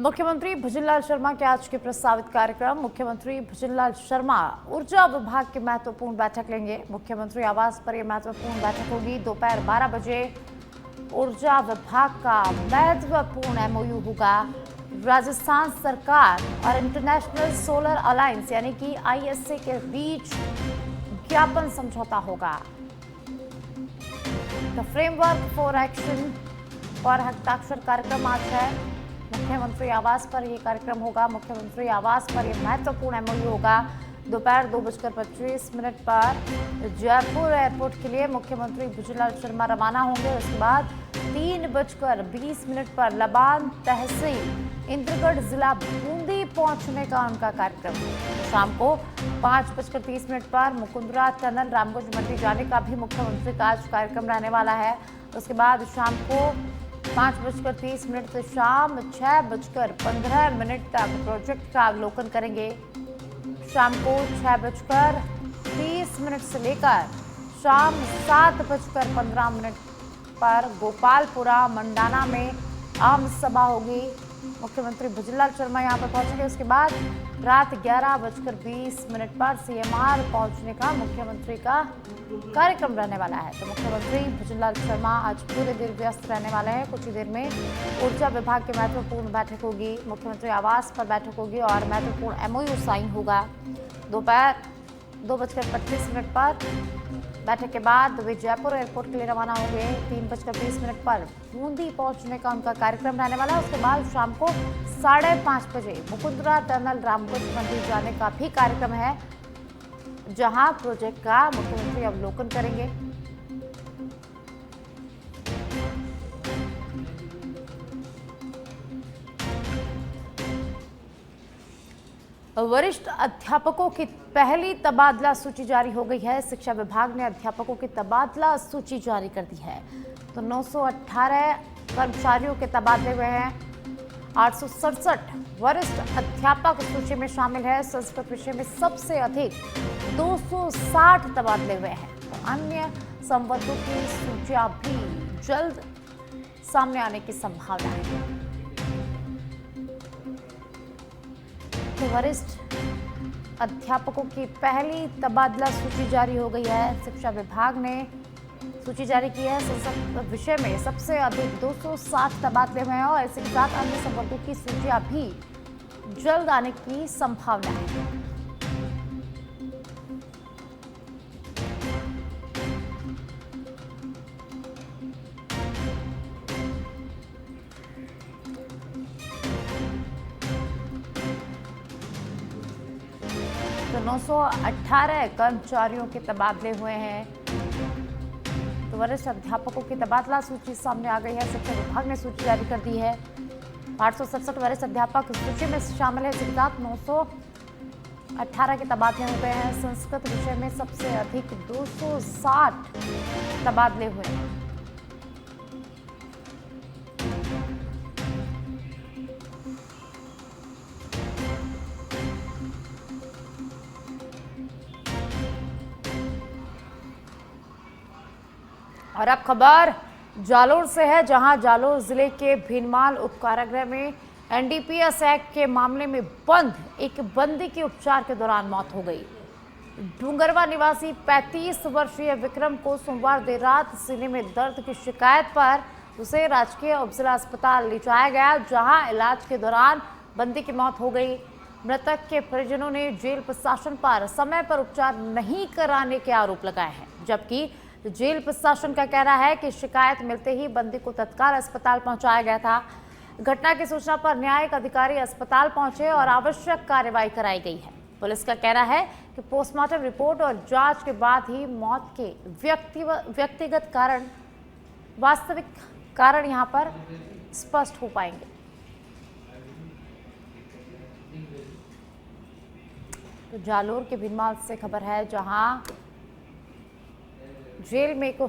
मुख्यमंत्री भजनलाल शर्मा के आज के प्रस्तावित कार्यक्रम। मुख्यमंत्री भजनलाल शर्मा ऊर्जा विभाग की महत्वपूर्ण बैठक लेंगे। मुख्यमंत्री आवास पर यह महत्वपूर्ण बैठक होगी। दोपहर 12 बजे ऊर्जा विभाग का महत्वपूर्ण एमओयू होगा। राजस्थान सरकार और इंटरनेशनल सोलर अलायंस यानी कि आईएसए के बीच ज्ञापन समझौता होगा। द फ्रेमवर्क फॉर एक्शन पर हस्ताक्षर कार्यक्रम आज है। मुख्यमंत्री आवास पर यह कार्यक्रम होगा। मुख्यमंत्री आवास पर यह महत्वपूर्ण एमओयू होगा। दोपहर 2:25 पर जयपुर एयरपोर्ट के लिए मुख्यमंत्री भजनलाल शर्मा रवाना होंगे। उसके बाद 3:20 पर लबान तहसील इंद्रगढ़ जिला बूंदी पहुंचने का उनका कार्यक्रम है। शाम को 5:30 पर मुकुंदरा टनल रामगंज मंडी जाने का भी मुख्यमंत्री का आज कार्यक्रम रहने वाला है। उसके बाद शाम को 5:30 से शाम 6:15 तक प्रोजेक्ट का अवलोकन करेंगे। शाम को 6:30 से लेकर शाम 7:15 पर गोपालपुरा मंडाना में आम सभा होगी। मुख्यमंत्री भजनलाल शर्मा यहां पर पहुंचेंगे। उसके बाद रात 11:20 पर सीएमआर पहुंचने का मुख्यमंत्री का कार्यक्रम रहने वाला है। तो मुख्यमंत्री भजनलाल शर्मा आज पूरे दिन व्यस्त रहने वाले हैं। कुछ ही देर में ऊर्जा विभाग की महत्वपूर्ण बैठक होगी। मुख्यमंत्री आवास पर बैठक होगी और महत्वपूर्ण एमओयू साइन होगा। दोपहर 2:25 पर बैठक के बाद वे जयपुर एयरपोर्ट के लिए रवाना होंगे। 3:20 पर बूंदी पहुंचने का उनका कार्यक्रम रहने वाला है। उसके बाद शाम को 5:30 बजे मुकुंदरा टनल रामगंज मंदिर जाने का भी कार्यक्रम है, जहां प्रोजेक्ट का मुख्यमंत्री अवलोकन करेंगे। वरिष्ठ अध्यापकों की पहली तबादला सूची जारी हो गई है। शिक्षा विभाग ने अध्यापकों की तबादला सूची जारी कर दी है। तो 918 कर्मचारियों के तबादले हुए हैं। 867 वरिष्ठ अध्यापक सूची में शामिल है। संस्कृत विषय में सबसे अधिक 260 तबादले हुए हैं। तो अन्य संवर्गों की सूचियां भी जल्द सामने आने की संभावना है। तो वरिष्ठ अध्यापकों की पहली तबादला सूची जारी हो गई है। शिक्षा विभाग ने सूची जारी की है। संस्कृत विषय में सबसे अधिक 260 तबादले हुए हैं और इसके साथ अन्य संवर्गों की सूचियां भी जल्द आने की संभावना है। तो 918 कर्मचारियों के तबादले हुए हैं। तो वरिष्ठ अध्यापकों की तबादला सूची सामने आ गई है। शिक्षा विभाग ने सूची जारी कर दी है। 867 वरिष्ठ अध्यापक सूची में शामिल है। इसके साथ 918 के तबादले हो गए हैं। संस्कृत विषय में सबसे अधिक 260 तबादले हुए हैं। और अब खबर जालोर से है, जहां जालोर जिले के भीनमाल उपकारागृह में एनडीपीएस एक्ट के मामले में बंद एक बंदी की उपचार के दौरान मौत हो गई। डूंगरवा निवासी 35 वर्षीय विक्रम को सोमवार देर रात सीने में दर्द की शिकायत पर उसे राजकीय उपजिला अस्पताल ले जाया गया, जहां इलाज के दौरान बंदी की मौत हो गई। मृतक के परिजनों ने जेल प्रशासन पर समय पर उपचार नहीं कराने के आरोप लगाए हैं, जबकि जेल प्रशासन का कहना है कि शिकायत मिलते ही बंदी को तत्काल अस्पताल पहुंचाया गया था। घटना की सूचना पर न्यायिक अधिकारी अस्पताल पहुंचे और आवश्यक कार्रवाई कराई गई है। पुलिस का कहना है कि पोस्टमार्टम रिपोर्ट और जांच के बाद ही मौत के व्यक्तिगत कारण, वास्तविक कारण यहां पर स्पष्ट हो पाएंगे। तो जालोर के भीनमाल से खबर है, जहां जेल में एक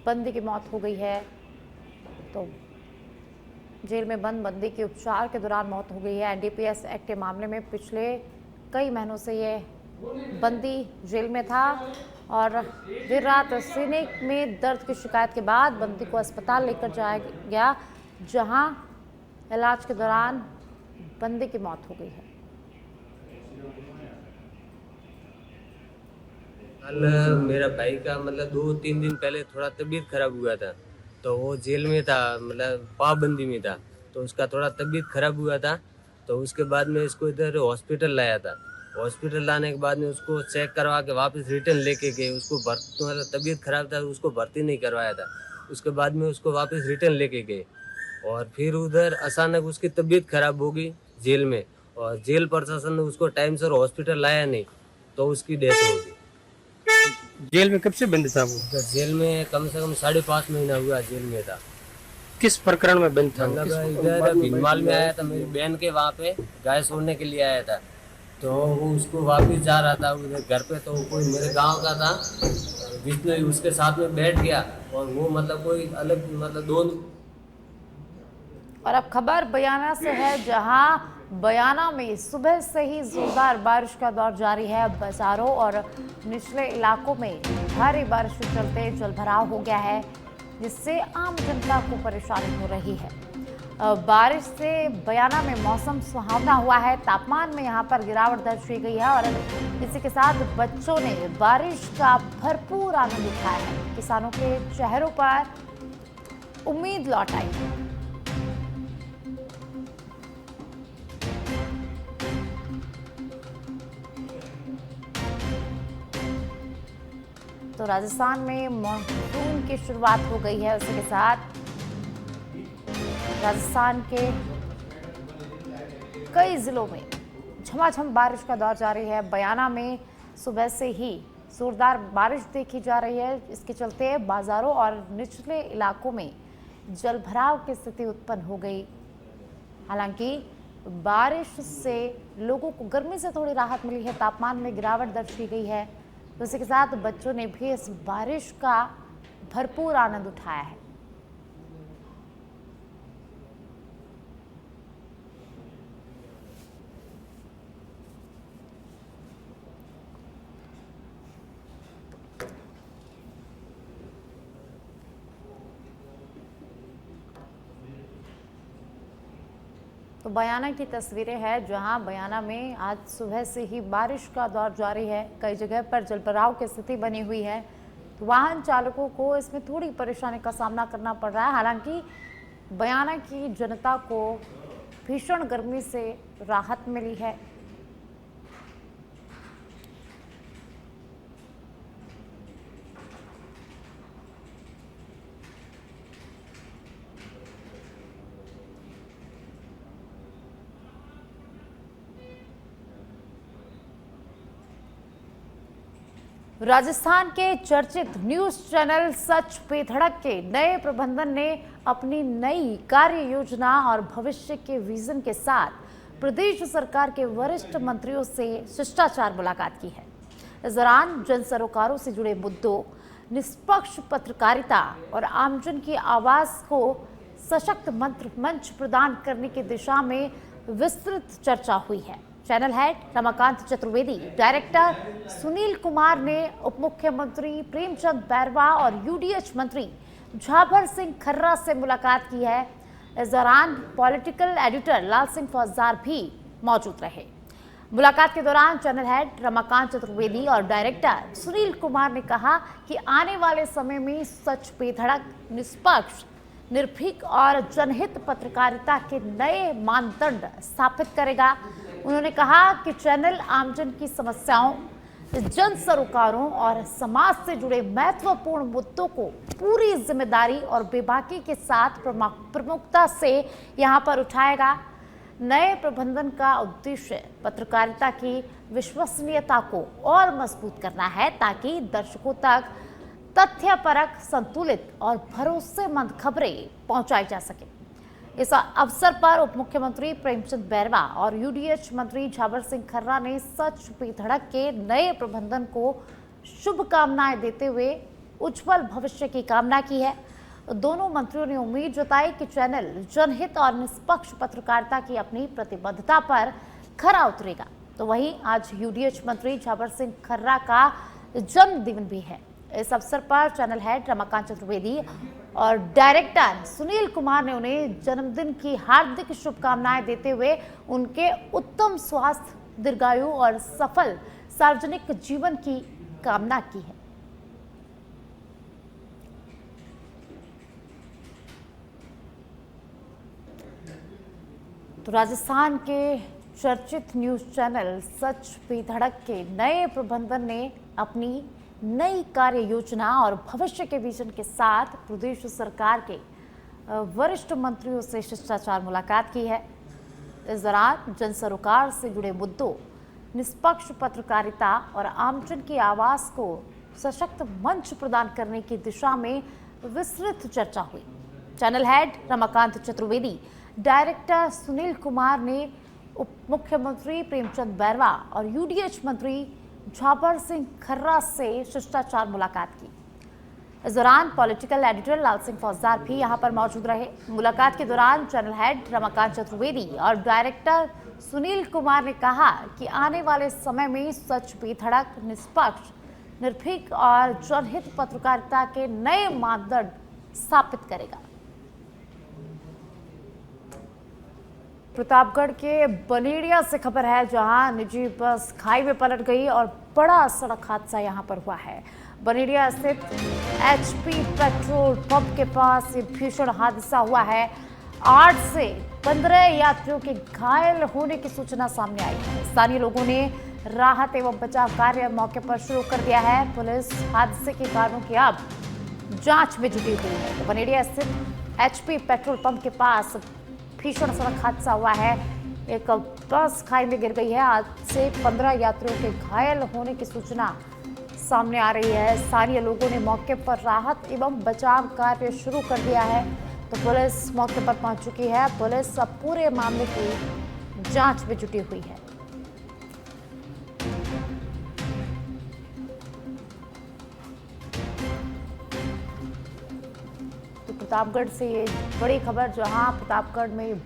बंदी की मौत हो गई है। तो जेल में बंद बंदी की उपचार के दौरान मौत हो गई है। एनडीपीएस एक्ट के मामले में पिछले कई महीनों से ये बंदी जेल में था और देर रात सीने में दर्द की शिकायत के बाद बंदी को अस्पताल लेकर जाया गया, जहां इलाज के दौरान बंदी की मौत हो गई है। कल मेरा भाई का मतलब 2-3 दिन पहले थोड़ा तबीयत खराब हुआ था, तो वो जेल में था, मतलब पाबंदी में था, तो उसका थोड़ा तबीयत खराब हुआ था। तो उसके बाद में इसको इधर हॉस्पिटल लाया था। हॉस्पिटल लाने के बाद में उसको चेक करवा के वापस रिटर्न लेके गए। उसको भर्ती, मतलब तबीयत खराब था, उसको भर्ती नहीं करवाया था। उसके बाद में उसको वापस रिटर्न लेके गए और फिर उधर अचानक उसकी तबीयत खराब हो गई जेल में, और जेल प्रशासन ने उसको टाइम से हॉस्पिटल लाया नहीं, तो उसकी डेथ हो गई। जेल में कब से बंद था वो? तो जेल में कम से कम 5.5 महीना हुआ जेल में था। किस प्रकरण में बंद था वो? मतलब इधर भीनमाल में आया था, मेरी बहन के वहाँ पे गाय छोड़ने के लिए आया था। तो वो उसको वापस जा रहा था उधर घर पे, तो कोई मेरे गांव का था, विष्णु उसके साथ में बैठ गया और वो मतलब कोई अलग मतलब दोनों। और अब खबर बयाना से है, जहां बयाना में सुबह से ही जोरदार बारिश का दौर जारी है। बाजारों और निचले इलाकों में भारी बारिश के चलते जलभराव हो गया है, जिससे आम जनता को परेशानी हो रही है। बारिश से बयाना में मौसम सुहावना हुआ है। तापमान में यहां पर गिरावट दर्ज की गई है और इसी के साथ बच्चों ने बारिश का भरपूर आनंद उठाया है। किसानों के चेहरों पर उम्मीद लौट आई है। तो राजस्थान में मानसून की शुरुआत हो गई है। उसी के साथ राजस्थान के कई जिलों में झमाझम बारिश का दौर जारी है। बयाना में सुबह से ही जोरदार बारिश देखी जा रही है। इसके चलते बाजारों और निचले इलाकों में जलभराव की स्थिति उत्पन्न हो गई। हालांकि बारिश से लोगों को गर्मी से थोड़ी राहत मिली है, तापमान में गिरावट दर्ज की गई है। उसी के साथ बच्चों ने भी इस बारिश का भरपूर आनंद उठाया है। तो बयाना की तस्वीरें हैं, जहां बयाना में आज सुबह से ही बारिश का दौर जारी है। कई जगह पर जलभराव की स्थिति बनी हुई है, तो वाहन चालकों को इसमें थोड़ी परेशानी का सामना करना पड़ रहा है। हालांकि बयाना की जनता को भीषण गर्मी से राहत मिली है। राजस्थान के चर्चित न्यूज चैनल सच पे धड़क के नए प्रबंधन ने अपनी नई कार्य योजना और भविष्य के विजन के साथ प्रदेश सरकार के वरिष्ठ मंत्रियों से शिष्टाचार मुलाकात की है। इस दौरान जन सरोकारों से जुड़े मुद्दों, निष्पक्ष पत्रकारिता और आमजन की आवाज को सशक्त मंच प्रदान करने की दिशा में विस्तृत चर्चा हुई है। Channel head Ramakant Chaturvedi, director Sunil Kumar ने उप मुख्यमंत्री प्रेमचंद बैरवा और यूडीएच मंत्री झाबर सिंह खर्रा से मुलाकात की है। इस दौरान पॉलिटिकल एडिटर लाल सिंह फौजदार भी मौजूद रहे। मुलाकात के दौरान चैनल हेड रमाकांत चतुर्वेदी और डायरेक्टर सुनील कुमार ने कहा कि आने वाले समय में सच पे धड़क, निष्पक्ष, निर्भीक और जनहित पत्रकारिता के नए मानदंड स्थापित करेगा। उन्होंने कहा कि चैनल आमजन की समस्याओं, जन सरोकारों और समाज से जुड़े महत्वपूर्ण मुद्दों को पूरी जिम्मेदारी और बेबाकी के साथ प्रमुखता से यहां पर उठाएगा। नए प्रबंधन का उद्देश्य पत्रकारिता की विश्वसनीयता को और मजबूत करना है, ताकि दर्शकों तक तथ्यपरक, संतुलित और भरोसेमंद खबरें पहुंचाई जा सके। इस अवसर पर उप मुख्यमंत्री प्रेमचंद बैरवा और यूडीएच मंत्री झाबर सिंह खर्रा ने सच पे धड़क के नए प्रबंधन को शुभकामनाएं देते हुए उज्जवल भविष्य की कामना की है। दोनों मंत्रियों ने उम्मीद जताई कि चैनल जनहित और निष्पक्ष पत्रकारिता की अपनी प्रतिबद्धता पर खरा उतरेगा। तो वहीं आज यूडीएच मंत्री झाबर सिंह खर्रा का जन्मदिन भी है। इस अवसर पर चैनल हेड रमाकांत चतुर्वेदी और डायरेक्टर सुनील कुमार ने उन्हें जन्मदिन की हार्दिक शुभकामनाएं देते हुए उनके उत्तम स्वास्थ्य, दीर्घायु और सफल सार्वजनिक जीवन की कामना की है। तो राजस्थान के चर्चित न्यूज चैनल सच पे धड़क के नए प्रबंधन ने अपनी नई कार्य योजना और भविष्य के विजन के साथ प्रदेश सरकार के वरिष्ठ मंत्रियों से शिष्टाचार मुलाकात की है। इस दौरान जन सरोकार से जुड़े मुद्दों, निष्पक्ष पत्रकारिता और आमजन की आवाज को सशक्त मंच प्रदान करने की दिशा में विस्तृत चर्चा हुई। Channel head Ramakant Chaturvedi, director Sunil Kumar ने उप मुख्यमंत्री प्रेमचंद बैरवा और यूडीएच मंत्री झापर सिंह खर्रा से शिष्टाचार मुलाकात की। इस दौरान पॉलिटिकल एडिटर लाल सिंह फौजदार भी यहां पर मौजूद रहे। मुलाकात के दौरान चैनल हेड रमाकांत चतुर्वेदी और डायरेक्टर सुनील कुमार ने कहा कि आने वाले समय में सच पे धड़क निष्पक्ष, निर्भीक और जनहित पत्रकारिता के नए मानदंड स्थापित करेगा। प्रतापगढ़ के बनेड़िया से खबर है, जहां निजी बस खाई में पलट गई और बड़ा सड़क हादसा यहां पर हुआ है। बनेड़िया स्थित एचपी पेट्रोल पंप के पास ये भीषण हादसा हुआ है। 8 से 15 यात्रियों के घायल होने की सूचना सामने आई है। स्थानीय लोगों ने राहत एवं बचाव कार्य मौके पर शुरू कर दिया है। पुलिस हादसे के कारणों की अब जांच में जुटी हुई है। तो बनेड़िया स्थित एचपी पेट्रोल पंप के पास भीषण सड़क हादसा हुआ है। एक बस खाई में गिर गई है। आज से 15 यात्रियों के घायल होने की सूचना सामने आ रही है। स्थानीय लोगों ने मौके पर राहत एवं बचाव कार्य शुरू कर दिया है। तो पुलिस मौके पर पहुंच चुकी है। पुलिस अब पूरे मामले की जांच में जुटी हुई है। प्रतापगढ़ से ये बड़ी खबर, जहां प्रतापगढ़ में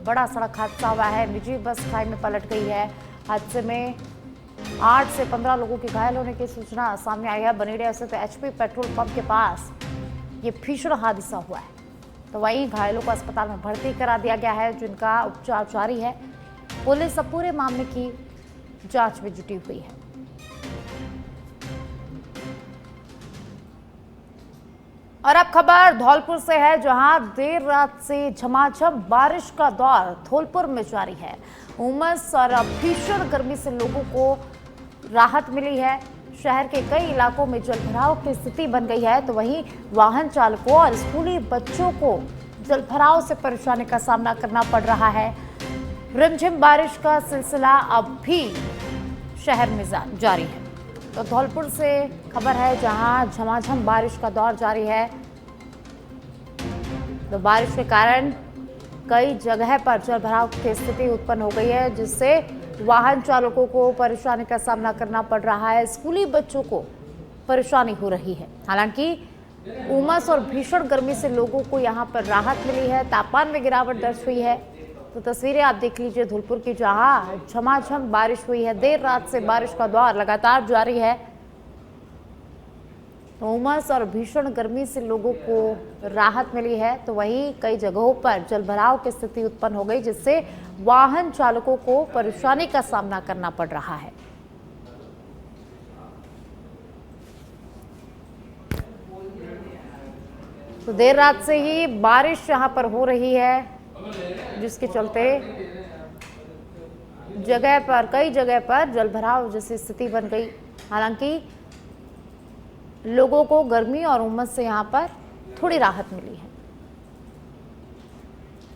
बड़ा सड़क हादसा हुआ है। निजी बस खाई में पलट गई है। हादसे में 8 से 15 लोगों के घायल होने की सूचना सामने आई है। बनेड़िया स्थित एचपी पेट्रोल पंप के पास ये भीषण हादसा हुआ है। तो वहीं घायलों को अस्पताल में भर्ती करा दिया गया है, जिनका उपचार जारी है। पुलिस अब पूरे मामले की जांच में जुटी हुई है। और अब खबर धौलपुर से है, जहां देर रात से झमाझम बारिश का दौर धौलपुर में जारी है। उमस और भीषण गर्मी से लोगों को राहत मिली है। शहर के कई इलाकों में जलभराव की स्थिति बन गई है। तो वहीं वाहन चालकों और स्कूली बच्चों को जलभराव से परेशानी का सामना करना पड़ रहा है। रिमझिम बारिश का सिलसिला अब भी शहर में जारी है। तो धौलपुर से खबर है, जहां झमाझम बारिश का दौर जारी है। तो बारिश के कारण कई जगह पर जलभराव की स्थिति उत्पन्न हो गई है, जिससे वाहन चालकों को परेशानी का सामना करना पड़ रहा है। स्कूली बच्चों को परेशानी हो रही है। हालांकि उमस और भीषण गर्मी से लोगों को यहां पर राहत मिली है। तापमान में गिरावट दर्ज हुई है। तो तस्वीरें आप देख लीजिए धौलपुर की, जहां झमाझम बारिश हुई है। देर रात से बारिश का दौर लगातार जारी है। तो उमस और भीषण गर्मी से लोगों को राहत मिली है। तो वहीं कई जगहों पर जलभराव की स्थिति उत्पन्न हो गई, जिससे वाहन चालकों को परेशानी का सामना करना पड़ रहा है। तो देर रात से ही बारिश यहां पर हो रही है, जिसके चलते कई जगह पर जलभराव जैसी स्थिति बन गई। हालांकि लोगों को गर्मी और उमस से यहां पर थोड़ी राहत मिली है।